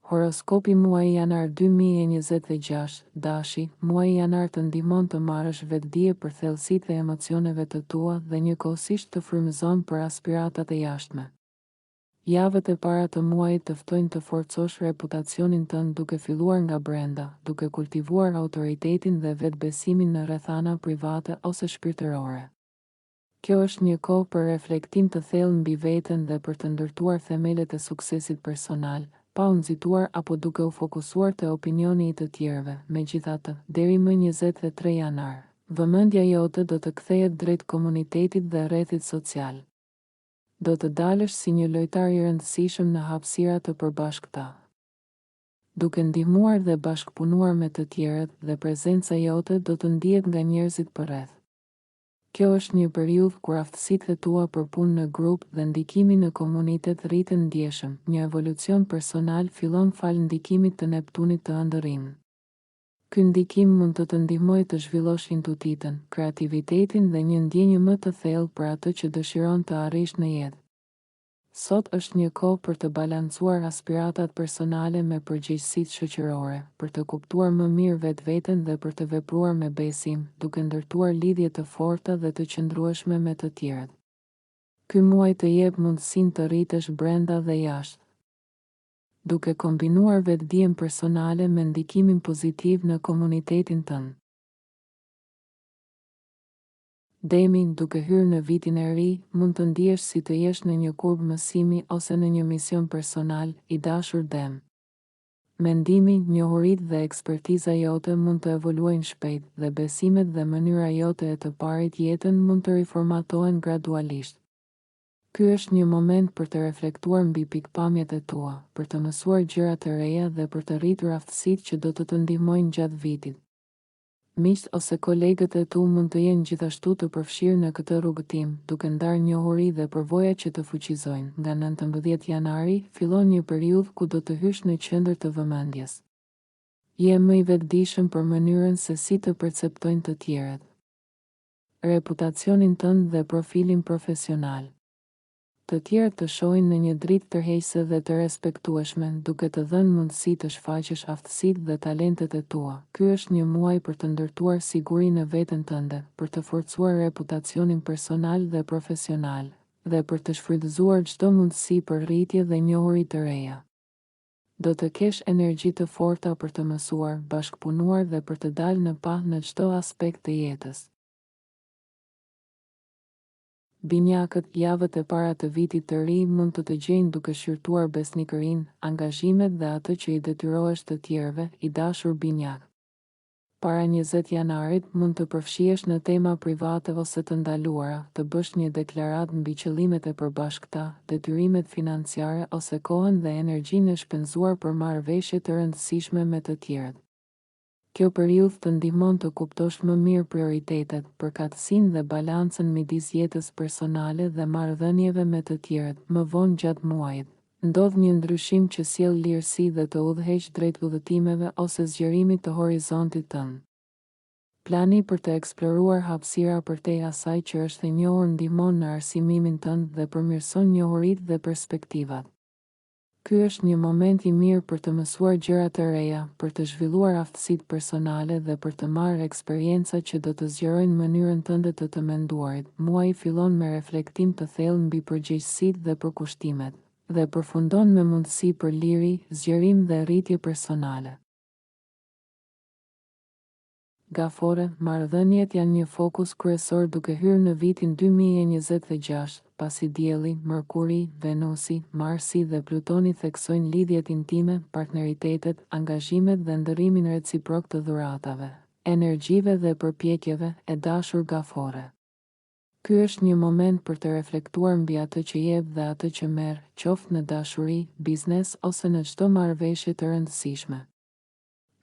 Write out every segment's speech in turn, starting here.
Horoskopi muaji janar 2026, dashi, muaji janar të ndihmon të marrësh vetdije për thellësitë e emocioneve të tua dhe njëkohësisht të frymëzon për aspiratat e jashtme. Javët e para të muajit të ftojnë të forcosh reputacionin tënd duke filluar nga brenda, duke kultivuar autoritetin dhe vetbesimin në rrethana private ose shpirtërore. Kjo është një kohë për reflektim të thellë mbi veten dhe për të ndërtuar themelet e suksesit personal, pa u nxituar apo duke u fokusuar te opinioni i të tjerëve. Megjithatë, deri më 23 janar, vëmendja jote do të kthehet drejt komunitetit dhe rrethit social. Do të dalësh si një lojtar i rëndësishëm në hapësira të përbashkëta. Duke ndihmuar dhe bashkëpunuar me të tjerët dhe prezenca jote do të ndihet nga njerëzit përreth. Kjo është një periudhë kur aftësitë e tua për punë në grup dhe ndikimi në komunitet rriten ndjeshëm. Një evolucion personal fillon fal ndikimit të Neptunit të ëndërrim. Ky ndikim mund të të ndihmojë të zhvillosh intuitën, kreativitetin dhe një ndjenjë më të thellë për atë që dëshiron të arrish në jetë. Sot është një kohë për të balancuar aspiratat personale me përgjegjësitë shoqërore, për të kuptuar më mirë vetveten dhe për të vepruar me besim, duke ndërtuar lidhje të forta dhe të qëndrueshme me të tjerët. Ky muaj të jep mundësinë të rritesh brenda dhe jashtë, duke kombinuar vetdijen personale me ndikimin pozitiv në komunitetin tënd. Demi, duke hyrë në vitin e ri, mund të ndihesh si të jesh në një kurb mësimi ose në një mision personal, i dashur Dem. Mendimi, njohuritë dhe ekspertiza jote mund të evoluojnë shpejt dhe besimet dhe mënyra jote e të parit jetën mund të riformatohen gradualisht. Ky është një moment për të reflektuar mbi pikpamjet e tua, për të mësuar gjëra të reja dhe për të rritur aftësitë që do të ndihmojnë gjatë vitit. Miqt ose kolegët e tu mund të jenë gjithashtu të përfshirë në këtë rrugëtim, duke ndarë njohuri dhe përvoja që të fuqizojnë. Nga 19 janari, fillon një periudhë ku do të hysh në qendër të vëmendjes. Je më i vetëdijshëm për mënyrën se si të perceptojnë të tjerët, reputacionin tënd dhe profilin profesional. Të tjerët të shohin në një dritë tërheqëse dhe të respektueshme, duke të dhënë mundësi të shfaqësh aftësitë dhe talentet e tua. Ky është një muaj për të ndërtuar siguri në veten tënde, për të forcuar reputacionin personal dhe profesional, dhe për të shfrytëzuar çdo mundësi për rritje dhe njohuri të reja. Do të kesh energji të forta për të mësuar, bashkëpunuar dhe për të dalë në pa në çdo aspekt të jetës. Binjakët, javët e para të vitit të ri mund të të gjejnë duke shqyrtuar besnikërinë, angazhimet dhe atë që i detyrohesh të tjerëve, i dashur binjak. Para 20 janarit mund të përfshihesh në tema private ose të ndaluara, të bësh një deklaratë mbi qëllimet e përbashkëta, detyrimet financiare ose kohën dhe energjinë e shpenzuar për marrëveshje të rëndësishme me të tjerët. Kjo periudhë të ndihmon të kuptosh më mirë prioritetet, përkatësinë dhe balancën midis jetës personale dhe marrëdhënieve me të tjerët. Më vonë gjatë muajit, ndodh një ndryshim që sjell lirësi dhe të udhëheq drejt udhëtimeve ose zgjerimit të horizontit tënd. Plani për të eksploruar hapësira përtej asaj që është e njohur ndihmon në arsimimin tënd dhe përmirëson njohuritë dhe perspektivat. Ky është një moment i mirë për të mësuar gjëra të reja, për të zhvilluar aftësitë personale dhe për të marrë eksperjenca që do të zgjerojnë mënyrën tënde të menduarit. Muaji fillon me reflektim të thellë mbi përgjegjësitë dhe përkushtimet, dhe përfundon me mundësi për liri, zgjerim dhe rritje personale. Gafore, marrëdhëniet janë një fokus kryesor duke hyrë në vitin 2026, pasi Dielli, Mërkuri, Venusi, Marsi dhe Plutoni theksojnë lidhjet intime, partneritetet, angazhimet dhe ndërrimin reciprok të dhuratave, energjive dhe përpjekjeve, e dashur Gafore. Ky është një moment për të reflektuar mbi atë që jep dhe atë që merr, qoftë në dashuri, biznes ose në çdo marrëveshje të rëndësishme.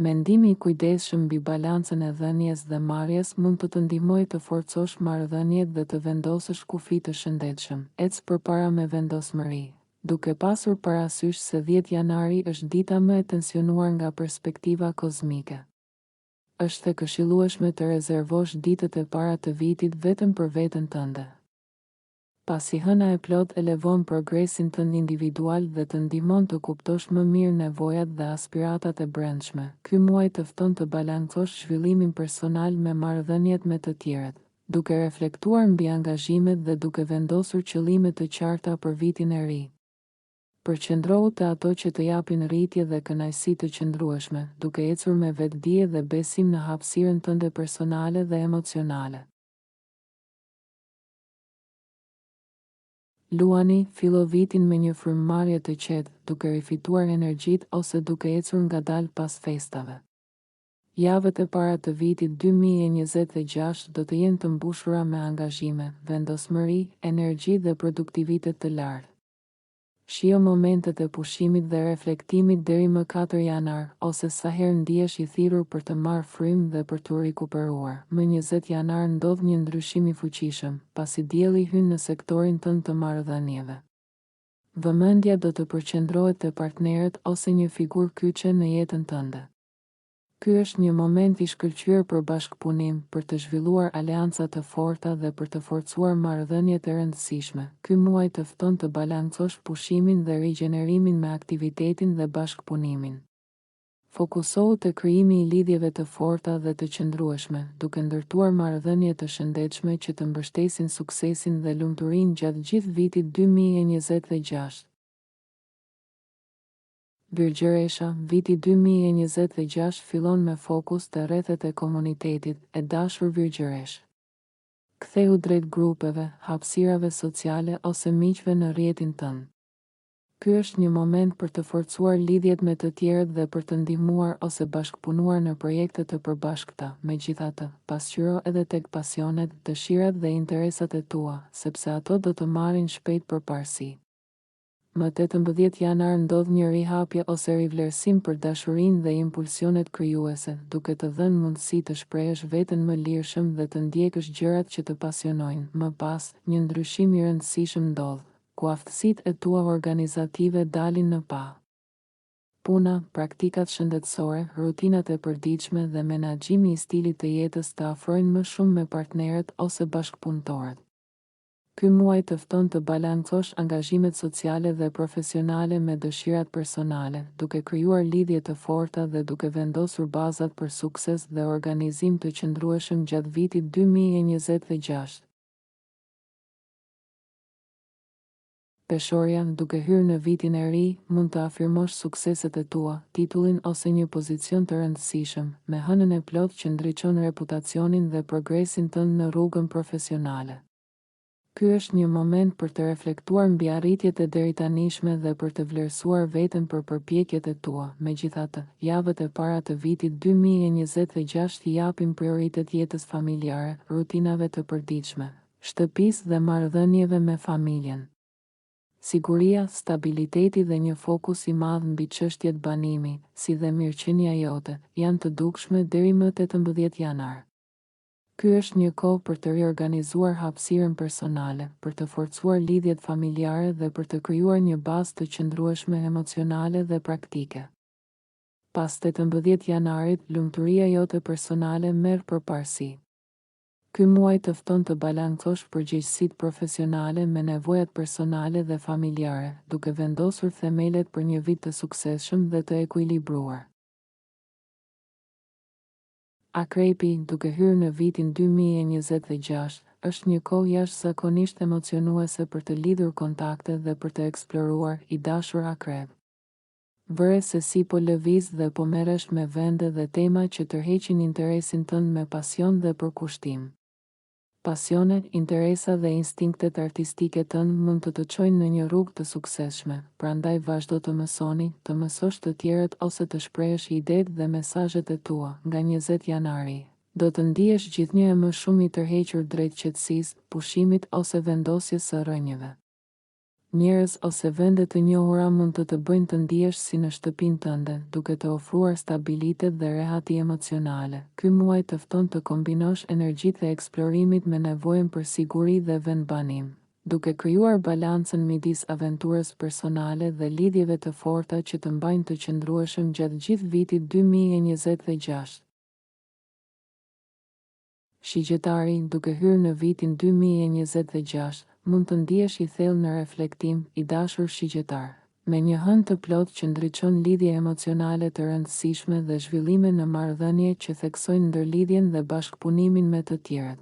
Mendimi i kujdesshëm mbi balancën e dhënies dhe marrjes mund të të ndihmojë të forcosh marrëdhëniet dhe të vendosësh kufi të shëndetshëm. Ec përpara me vendosmëri, duke pasur parasysh se 10 janari është dita më e tensionuar nga perspektiva kozmike. Është e këshillueshme të rezervosh ditët e para të vitit vetëm për veten tënde. Pasi hëna e plot elevon progresin tënd individual dhe të ndihmon të kuptosh më mirë nevojat dhe aspiratat e brendshme. Ky muaj të fton të balancosh zhvillimin personal me marrëdhëniet me të tjerët, duke reflektuar mbi angazhimet dhe duke vendosur qëllime të qarta për vitin e ri. Përqendrohu te ato që të japin rritje dhe kënaqësi të qëndrueshme, duke ecur me vetdije dhe besim në hapësirën tënde personale dhe emocionale. Luani, fillo vitin me një frymëmarrje të qetë, duke rifituar energjitë ose duke ecur ngadalë pas festave. Javët e para të vitit 2026 do të jenë të mbushura me angazhime, vendosmëri, energji dhe produktivitet të lartë. Shijo momentet e pushimit dhe reflektimit deri më 4 janar, ose sa herë ndihesh i thirrur për të marrë frymë dhe për të rikuperuar. Më 20 janar ndodh një ndryshim i fuqishëm, pasi dielli hyn në sektorin tënd të marrëdhënieve. Vëmendja do të përqendrohet te partnerët ose një figurë kyçe në jetën tënde. Ky është një moment i shkëlqyer për bashkëpunim, për të zhvilluar aleanca të forta dhe për të forcuar marrëdhëniet e rëndësishme. Ky muaj të fton të balancosh pushimin dhe rigjenerimin me aktivitetin dhe bashkëpunimin. Fokusohu te krijimi i lidhjeve të forta dhe të qëndrueshme, duke ndërtuar marrëdhënie të shëndetshme që të mbështesin suksesin dhe lumturinë gjatë gjithë vitit 2026. Virgjëresha, viti 2026 fillon me fokus të rrethet e komunitetit, e dashur virgjëresh. Ktheu drejt grupeve, hapësirave sociale ose miqve në rrjetin tënd. Ky është një moment për të forcuar lidhjet me të tjerët dhe për të ndihmuar ose bashkëpunuar në projekte të përbashkëta. Megjithatë, pasqyro edhe tek pasionet, dëshirat dhe interesat e tua, sepse ato do të marrin shpejt përparësi. Më 18 janar ndodh një rihapje ose rivlerësim për dashurinë dhe impulsionet krijuese, duke të dhënë mundësi të shprehësh veten më lirshëm dhe të ndjekësh gjërat që të pasionojnë. Më pas, një ndryshim i rëndësishëm ndodh, ku aftësitë e tua organizative dalin në pa. Puna, praktikat shëndetësore, rutinat e përditshme dhe menaxhimi i stilit të jetës të afrojnë më shumë me partnerët ose bashkëpunëtorët. Ky muaj të fton të balancosh angazhimet sociale dhe profesionale me dëshirat personale, duke krijuar lidhje të forta dhe duke vendosur bazat për sukses dhe organizim të qëndrueshëm gjatë vitit 2026. Peshorja, duke hyrë në vitin e ri, mund të afirmosh sukseset e tua, titullin ose një pozicion të rëndësishëm, me hënën e plot që ndriçon reputacionin dhe progresin tënd në rrugën profesionale. Ky është një moment për të reflektuar mbi arritjet e deritanishme dhe për të vlerësuar veten për përpjekjet e tua. Megjithatë, javët e para të vitit 2026 i japin prioritet jetës familjare, rutinave të përditshme, shtëpisë dhe marrëdhënieve me familjen. Siguria, stabiliteti dhe një fokus i madh mbi çështjet banimi, si dhe mirëqenia jote, janë të dukshme deri më 18 janar. Ky është një kohë për të riorganizuar hapësirën personale, për të forcuar lidhjet familjare dhe për të krijuar një bazë të qëndrueshme emocionale dhe praktike. Pas 18 janarit, lumturia jote personale merr përparësi. Ky muaj të fton të balancosh përgjegjësitë profesionale me nevojat personale dhe familjare, duke vendosur themelet për një vit të suksesshëm dhe të ekuilibruar. Akrepi, duke hyrë në vitin 2026, është një kohë jashtëzakonisht emocionuese për të lidhur kontakte dhe për të eksploruar, i dashur akrep. Vëre se si po lëviz dhe po merresh me vende dhe tema që tërheqin interesin tënd me pasion dhe përkushtim. Pasionet, interesa dhe instinktet artistike tënd mund të çojnë në një rrugë të suksesshme, prandaj vazhdo të mësoni, të mësosh të tjerët ose të shprehësh idetë dhe mesazhet e tua. Nga 20 janari, do të ndihesh gjithnjë më shumë i tërhequr drejt qetësisë, pushimit ose vendosjes së rrënjëve. Njerëz ose vende të njohura mund të bëjnë të ndihesh si në shtëpinë tënde, duke të ofruar stabilitet dhe rehati emocionale. Ky muaj të fton të kombinosh energjitë e eksplorimit me nevojën për siguri dhe vendbanim, duke krijuar balancën midis aventurës personale dhe lidhjeve të forta që të mbajnë të qëndrueshëm gjatë gjithë vitit 2026. Shigjetari, duke hyrë në vitin 2026, mund të ndihesh i thellë në reflektim, i dashur shigjetar. Me një hënë të plot që ndriçon lidhje emocionale të rëndësishme dhe zhvillime në marrëdhënie që theksojnë ndërlidhjen dhe bashkëpunimin me të tjerët.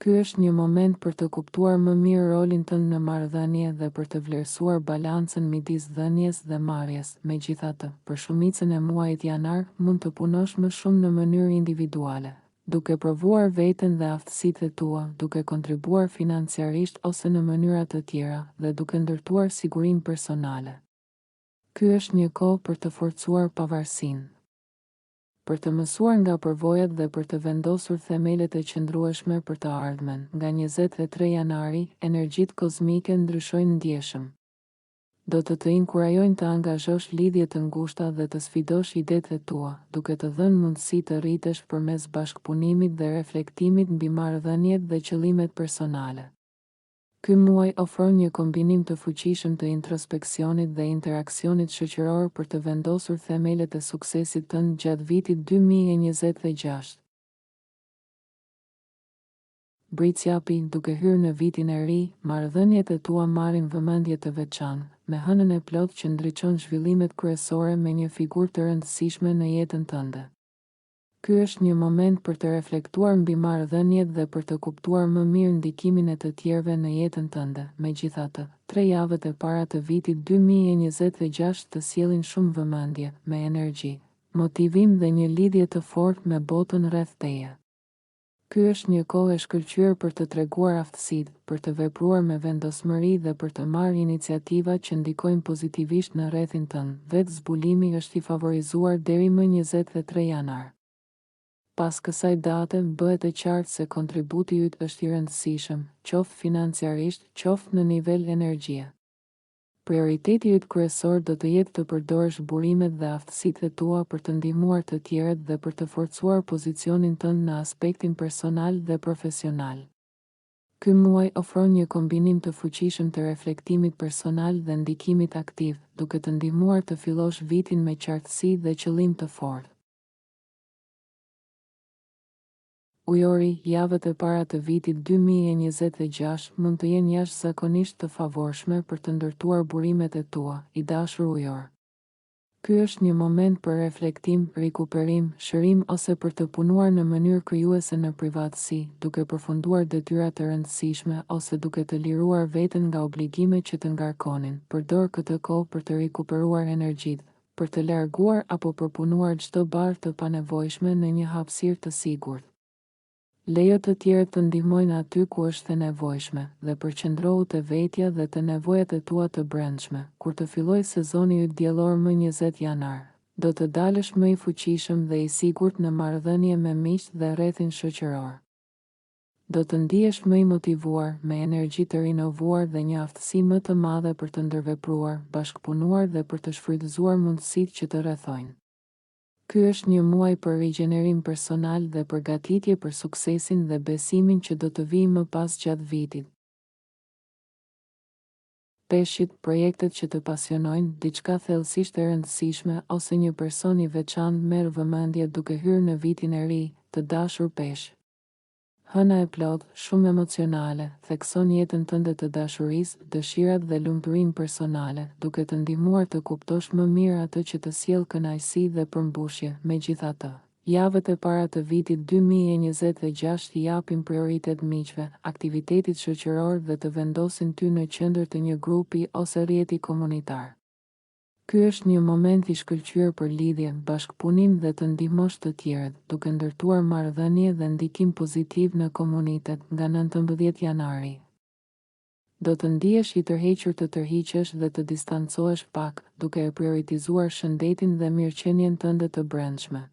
Ky është një moment për të kuptuar më mirë rolin tënd në marrëdhënie dhe për të vlerësuar balancën midis dhënies dhe marrjes. Megjithatë, për shumicën e muajit janar mund të punosh më shumë në mënyrë individuale, duke provuar veten dhe aftësitë e tua, duke kontribuar financiarisht ose në mënyra të tjera dhe duke ndërtuar sigurinë personale. Ky është një kohë për të forcuar pavarësinë, për të mësuar nga përvojat dhe për të vendosur themelet e qëndrueshme për të ardhmen. Nga 23 janari, energjitë kozmike ndryshojnë ndjeshëm. Do të inkurajojnë të angazhosh lidhje të ngushta dhe të sfidosh idetë e tua, duke të dhënë mundësi të rritesh përmes bashkëpunimit dhe reflektimit mbi marrëdhëniet dhe qëllimet personale. Ky muaj ofron një kombinim të fuqishëm të introspeksionit dhe interaksionit shoqëror për të vendosur themelet e suksesit tënd gjatë vitit 2026. Britsjapi, duke hyrë në vitin e ri, marrëdhëniet e tua marrin vëmendje të veçantë, me hënën e plot që ndriçon zhvillimet kryesore me një figurë të rëndësishme në jetën tënde. Ky është një moment për të reflektuar mbi marrëdhëniet dhe për të kuptuar më mirë ndikimin e të tjerëve në jetën tënde. Megjithatë, 3 javët e para të vitit 2026 të sjellin shumë vëmendje, me energji, motivim dhe një lidhje të fortë me botën rreth teje. Ky është një kohë e shkëlqyer për të treguar aftësitë, për të vepruar me vendosmëri dhe për të marrë iniciativa që ndikojnë pozitivisht në rrethin tënd. Vetë zbulimi është i favorizuar deri më 23 janar. Pas kësaj date, bëhet e qartë se kontributi yt është i rëndësishëm, qoftë financiarisht, qoftë në nivel energjie. Prioriteti yt kryesor do të jetë të përdorësh burimet dhe aftësitë e tua për të ndihmuar të tjerët dhe për të forcuar pozicionin tënd në aspektin personal dhe profesional. Ky muaj ofron një kombinim të fuqishëm të reflektimit personal dhe ndikimit aktiv, duke të ndihmuar të fillosh vitin me qartësi dhe qëllim të fortë. Ujori, javët e para të vitit 2026 mund të jenë jashtëzakonisht të favorshme për të ndërtuar burimet e tua, i dashur ujor. Ky është një moment për reflektim, rikuperim, shërim ose për të punuar në mënyrë krijuese në privatësi, duke përfunduar detyra të rëndësishme ose duke të liruar veten nga obligimet që të ngarkonin. Përdor këtë kohë për të rikuperuar energjitë, për të larguar apo përpunuar çdo barë të panevojshme në një hapësirë të sigurt. Lejo të tjerë të ndihmojnë aty ku është e nevojshme dhe përqendrohu te vetja dhe te nevojat e tua të brendshme. Kur të fillojë sezoni yt diellor më 20 janar, do të dalësh më i fuqishëm dhe i sigurt në marrëdhënie me miqtë dhe rrethin shoqëror. Do të ndihesh më i motivuar, me energji të rinovuar dhe një aftësi më të madhe për të ndërvepruar, bashkëpunuar dhe për të shfrytëzuar mundësitë që të rrethojnë. Ky është një muaj për rigjenerim personal dhe përgatitje për suksesin dhe besimin që do të vijë më pas gjatë vitit. Peshqit, projektet që të pasionojnë, diçka thellësisht e rëndësishme ose një person i veçantë merr vëmendje duke hyrë në vitin e ri, të dashur peshq. Hëna e plot, shumë emocionale, thekson jetën tënde të dashurisë, dëshirat dhe lumturinë personale, duke të ndihmuar të kuptosh më mirë atë që të sjell kënaqësi dhe përmbushje. Megjithatë, javët e para të vitit 2026 i japin prioritet miqve, aktivitetit shoqëror dhe të vendosin ty në qendër të një grupi ose rrjeti komunitar. Ky është një moment i shkëlqyer për lidhje, bashkëpunim dhe të ndihmosh të tjerët, duke ndërtuar marrëdhënie dhe ndikim pozitiv në komunitet. Nga 19 janari, do të ndihesh i tërhequr të tërhiqesh dhe të distancohesh pak, duke e prioritizuar shëndetin dhe mirëqenien tënde të brendshme.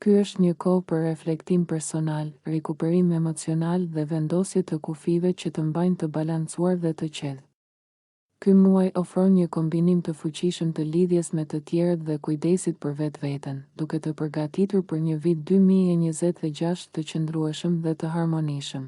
Ky është një kohë për reflektim personal, rikuperim emocional dhe vendosje të kufive që të mbajnë të balancuar dhe të qetë. Ky muaj ofron një kombinim të fuqishëm të lidhjes me të tjerët dhe kujdesit për vetveten, duke të përgatitur për një vit 2026 të qëndrueshëm dhe të harmonishëm.